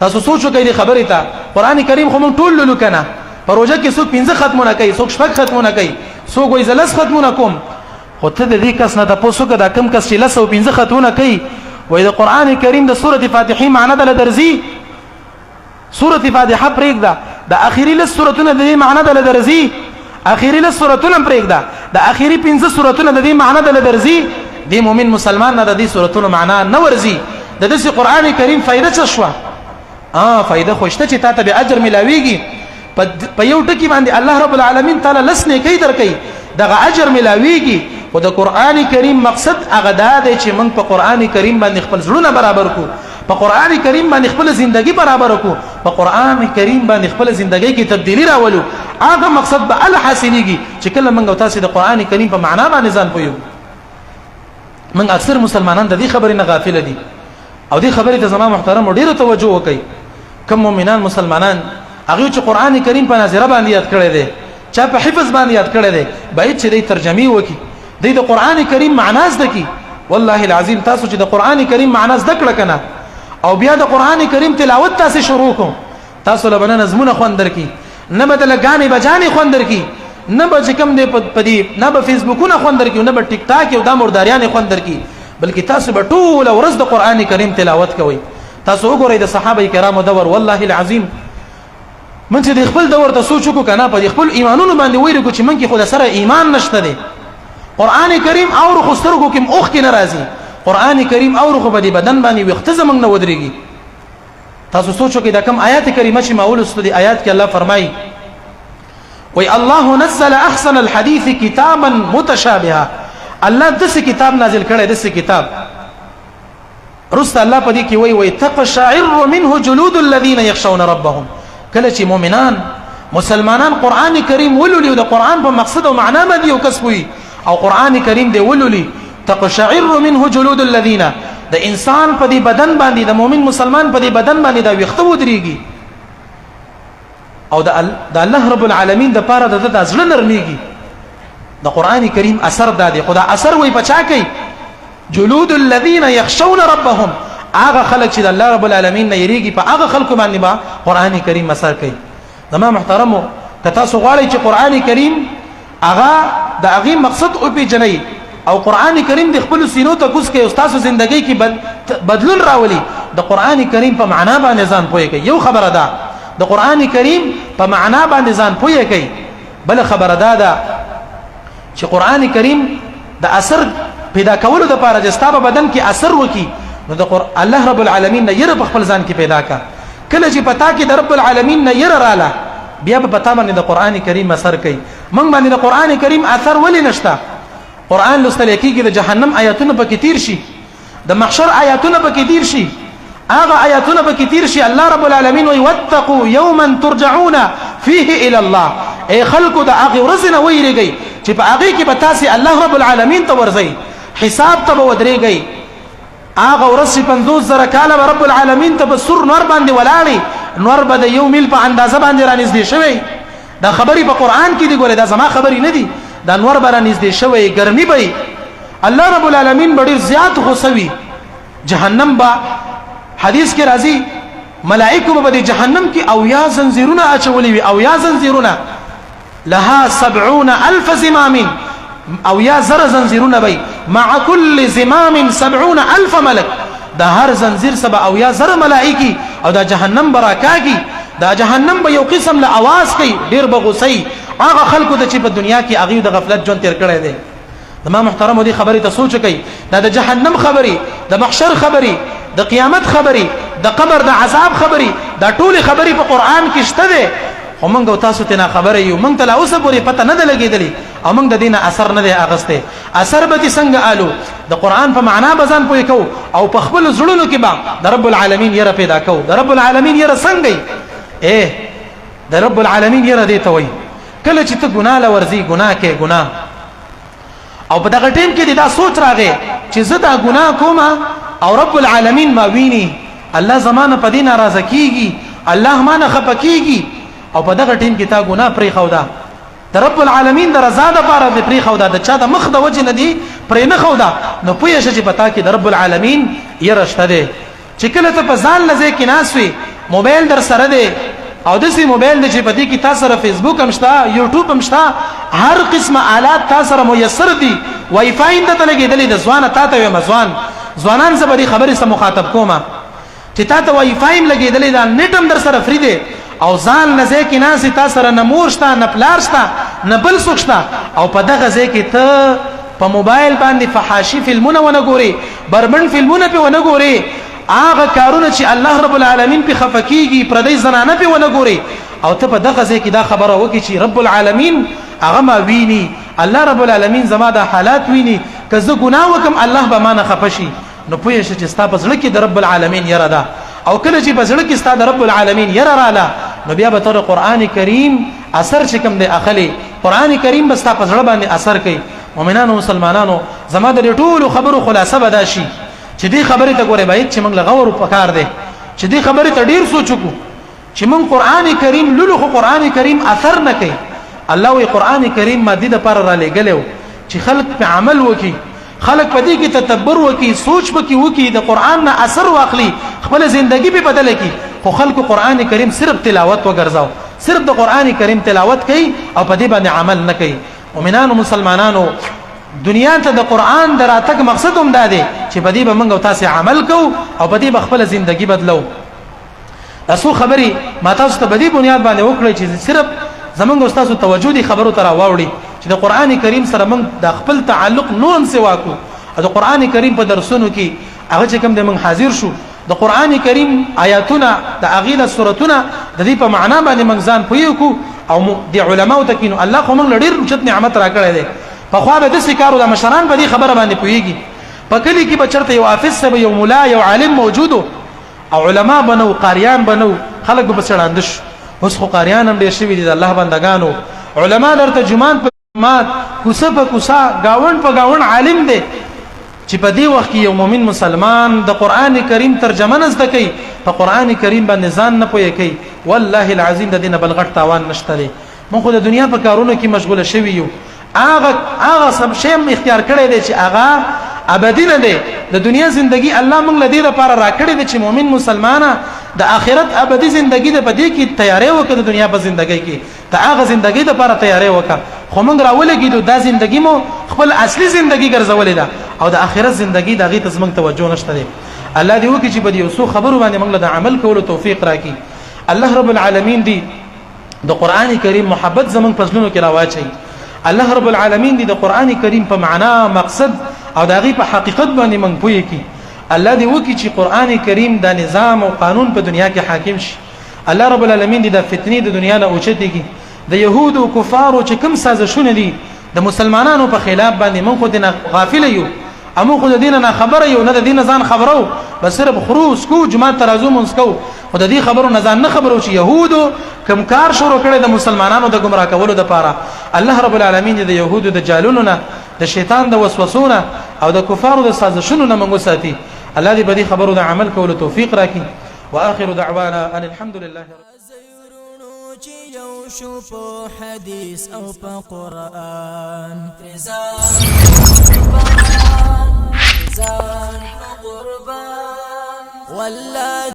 تاسو سوچ وکړئ د خبرې ته قران کریم خو مونږ ټول لولو کنه پروژه کې څوک 15 ختمونه کوي څوک 6 ختمونه کوي څوک وایي زلس ختمونه کوم خو ته د دې کس نه تاسو کدا کم کس چې لس او 15 ختمونه کوي وایي د قران کریم د سوره فاتحه معنی د درزي سوره فاتحه پرېږده د اخیری لس سورتونه د معنی د درزي اخیری لس سورتونه پرېږده د اخیری 15 سورتونه د معنی د درزي د مؤمن مسلمان نه د دې سورتونو معنا نه ورزي د دې قران کریم فائدہ څه شو فائدہ خوشته چې تاسو به اجر ملاويږي په یو ټکی باندې الله رب العالمین تعالی لسنه کوي درکې دغه اجر ملاويږي او د قران کریم مقصد هغه دا دی چې موږ په قران کریم باندې خپل زړونه برابر کو په قران کریم باندې خپل ژوندۍ برابر کو په قران کریم باندې خپل ژوندۍ کې تبدیلی راولو هغه مقصد به ال حاصلېږي چې کله موږ تاسو د قران کریم په معنا باندې ځان پویو موږ اکثر مسلمانان د دې خبرې نه غافل دي او دې خبرې ته زموږ محترم ډیره توجه وکړي کوم مؤمنان مسلمانان هغه چې قران کریم په نظر باندې یاد کړی دی چا په حفظ باندې یاد کړی دی باید چې د ترجمه وکړي د قران کریم معنا زده کی والله العظیم تاسو چې د قران کریم معنا زده کړه کنه او بیا د قران کریم تلاوت تاسو شروع کوم تاسو لبنه نظمونه خوندر کی نه بدل غانې بجانې خوندر کی نه به کوم دی پدی نه به فیسبوکونه خوندر کی نه به ټیک ټاک او د مرداریان خوندر کی بلکې تاسو به ټول ورځ د قران کریم تلاوت کوئ تاسو وګورئ د صحابه کرامو دور والله العظیم من چې د خپل دور ته سوچ وکړو کنه په خپل ایمانونو باندې ویل کو چې من کې خود سره ایمان نشته دی قران کریم اور خو سترګو کې اوخ کې ناراضي قران کریم اور خو په بدن باندې وخت زمنګ نه ودرېږي تاسو سوچ وکړئ دا کوم آیات کریمه چې ما ولستو دي آیات کې الله فرمایي وی الله نزل احسن الحديث كتابا متشابها الله دسه کتاب نازل کړی دسه کتاب رست الله پدې کې وی تقشعر منه جلود الذين يخشون ربهم کله چې مؤمنان مسلمانان قران کریم ولولي او د قران په مقصد او معنا باندې او کسبوي او قران کریم دی ولولي تقشعر منه جلود الذين د انسان په دې بدن باندې د مؤمن مسلمان په دې بدن باندې دا وخته ودرېږي او د الله رب العالمین د پاره د ځل نرميږي د قران کریم اثر د خدا اثر وي پچا کوي جلود الذين يخشون ربهم هغه خلک چې د الله رب العالمین نه یریږي په هغه خلکو باندې با قران کریم اثر کوي زما محترمو کته سو غواړي چې قران کریم هغه د هغه مقصد او پیژنئ او قران کریم د خپل سینو ته کوس کوي استاد ژوندۍ کې بدلون راولي د قران کریم په معنا باندې ځان پوي کوي یو خبره ده د قران کریم په معنا باندې ځان پوي کوي بل خبره ده چې قران کریم د اثر پیدا کولو د لپاره چې ستاسو بدن کې اثر وکي نو د الله رب العالمین نه ير په خپل ځان کې پیدا کا کله چې پتا کې د رب العالمین نه ير رااله بیا په پتا باندې د قران کریم اثر کوي موږ باندې د قران کریم اثر ولې نشته قران لوستل کېږي د جهنم آیاتونه په کې تیر شي د محشر آیاتونه په کې تیر شي هغه آیاتونه په کې تیر شي الله رب العالمین وي واتقوا يوما ترجعون فيه الى الله اي خلقو د هغه ورځ نه ویریږي چې په هغه کې به تاسو الله رب العالمین ته ورځي حساب ته ودرېږي هغه ورځ 50000 کاله رب العالمین ته بسر نور باندې ولاړی نور به د یو میل په اندازه باندې رانږدې شوی دا خبري په قران کې دی ګوره دا زما خبري نه دي دا نور به رانږدې شوی ګرمي به الله رب العالمین ډېر زیات غوسوي جهنم با حدیث کې راځي ملائکه به د جهنم کې او یا زنجیرونه اچولي وي او یا زنجیرونه لها 70000 زمام او یا زر زنجیرونه وي مع كل زمام 70000 ملك دا هر زنجیر سبا او یا زر ملائکی او دا جهنم براکاږي دا جهنم به یو قسم له आवाज کوي ډیر بغوسی هغه خلکو د چې په دنیا کې هغه د غفلت جون تیر کړی دی د ما محترم دي خبرې ته سوچ کوي دا د جهنم خبري د محشر خبري د قیامت خبري د قبر د عذاب خبري دا ټول خبري په قران کې شته دي خو موږ تاسو ته نه خبره یو موږ ته لا اوسه پورې پته نه لګېدلې او موږ د دینه اثر نه دی اغسته اثر به څنګه آلو د قران په معنا بزن پوي کو او په خپل زړونو کې با د رب العالمین یره پیدا کو د رب العالمین یره څنګه د رب العالمین یره دی ته وای کله چې ته ګناه لورځي ګناه کې ګناه او په دغه ټیم کې دا سوچ راغی چې زه دا ګناه کوم او رب العالمین ما ویني الله زمانه په دین ناراضه کیږي الله ما نه خپکیږي او په دغه ټیم کې تا ګناه پرې خودا د رب العالمین د رضا د لپاره د پرې خودا د چا د مخ د وجه نه دی پرې نه خودا نو پوهې چې پتا کې د رب العالمین یې رښت ده چې کله ته په ځان لځه کې ناس وي موبایل در سره دی او دسی موبایل دی چې په دې کې تاسو سره فیسبوک هم شته یوټیوب هم شته هر قسمه آلات تاسو سره میسر دي وای فای ته لګیدلې د ځوانه تا ته ځوانان څه به خبرې سره مخاطب کومه چې تا ته وای فای لګیدلې دا نت هم در سره فری دی او ځان لزه کې ناس تاسو سره نه مور شته نه پلار شته نه بل څوک شته او په دغه ځای کې ته په موبایل باندې فحاشي فلمونه ونه ګوري بربند فلمونه په ونه ګوري هغه کارونه چې الله رب العالمین په خفقيږي پردې زنانه په ونه ګوري او ته په دغه ځای کې دا خبره وکړي چې رب العالمین هغه ما ویني الله رب العالمین زما د حالات ویني که زه ګناه وکم الله به ما نه خفشي نو پوه شې چې ستا په زړه کې د رب العالمین یره ده او کله چې په زړه کې ستا د رب العالمین یره رااله نو بیا به تر قران کریم اثر چې کوم دی اخلي قران کریم به ستا په زړه باندې اثر کوي مؤمنانو مسلمانانو زما د ټولو خبرو خلاصه به دا شي چې دې خبرې ته ګوره باید چې موږ لغور پکار دی چې دې خبرې ته ډیر سوچو چې موږ قران کریم لولو خو قران کریم اثر نه کوي الله وی قران کریم ماده د پر را لګلو چې خلق په عمل وکي خلق په دې کې تدبر وکي سوچ وکي د قران نه اثر واخلي خپل ژوندۍ په بدل کی خو خلق قران کریم صرف تلاوت وګرځاو صرف د قران کریم تلاوت کوي او په دې باندې عمل نه کوي مؤمنانو مسلمانانو دنیا ته د قران دراتک مقصد هم دا دی چې په دې به موږ تاسو عمل کوو او په دې به خپل ژوندۍ بدلو تاسو خبري ما تاسو ته په دې بنیاد باندې وکړئ چې صرف زمونږ استادو توجه دي خبرو تر واوړي چې د قران کریم سره موږ د خپل تعلق نور سوا کو د قران کریم په درسونو کې هغه چې کوم د موږ حاضر شو د قران کریم آیاتونه د اغیله سورتونه د دې په معنا باندې موږ ځان پویو کو او د علماو ته کینو الله خو موږ ډیر چت نعمت راکړی دی په خو به د سکارو د مشران په دې خبره باندې پویږي په کلی کې بچرته یو حافظ سبه یو مولا یو عالم موجودو او علما بنو قاریان بنو خلک به بسړاندش اوس خو قاریان هم ډیر شوی دي د الله بندگانو علما درته جمان په جماعت کوسه په کوسه گاون په گاون عالم دی چې په دې وخت کې یو مؤمن مسلمان د قران کریم ترجمه نه زده کوي په قران کریم باندې ځان نه پوي کوي والله العظیم د دینه بلغټ تاوان نشته دی مونږ د دنیا په کارونو کې مشغوله شوی یو هغه سب شی اختیار کړی دی چې هغه ابدی نه دی د دنیا ژوندۍ الله موږ لدی لپاره راکړی دی چې مؤمن مسلمانه د آخرت ابدی ژوندۍ د پدې کې تیاری وکړه د دنیا په ژوندۍ کې ته هغه ژوندۍ لپاره تیاری وکړه خو موږ راولګیدو د ژوندۍ مو خپل اصلي ژوندۍ ګرځولې ده او د آخرت ژوندۍ دغه ته زموږ توجه نشته دی الله دې وکړي چې په دې اوسو خبرو باندې موږ له عمل کولو توفیق راکړي الله رب العالمین دې د قران کریم محبت زموږ پسلونو کې راواچي الله رب العالمین دې د قران کریم په معنا مقصد او دغه په حقیقت باندې موږ پوي کی الله دې وکړي چې قران کریم د نظام او قانون په دنیا کې حاکم شي الله رب العالمین دې د فتنې د دنیا نه اوچتيږي د يهود او کفارو چې کوم سازشونه دي د مسلمانانو په خلاف باندې موږ خو دې غافل یو امو خو د دین نه خبره یو نه د دین ځان خبرو بس صرف خروج کو جماعت ترازو منس کو خو د دې خبرو نه ځان نه خبرو چې يهودو کم کار شروع کړي د مسلمانانو د گمراه کولو د پاره الله رب العالمین د يهودو د جالونو نه د شیطان د وسوسونو او د کفارو د سازشونو نه منغو ساتي الله دې بدی خبرو د عمل کولو توفیق راکړي واخر دعوانا ان الحمد لله یو شو په حدیث او په قران قربان والله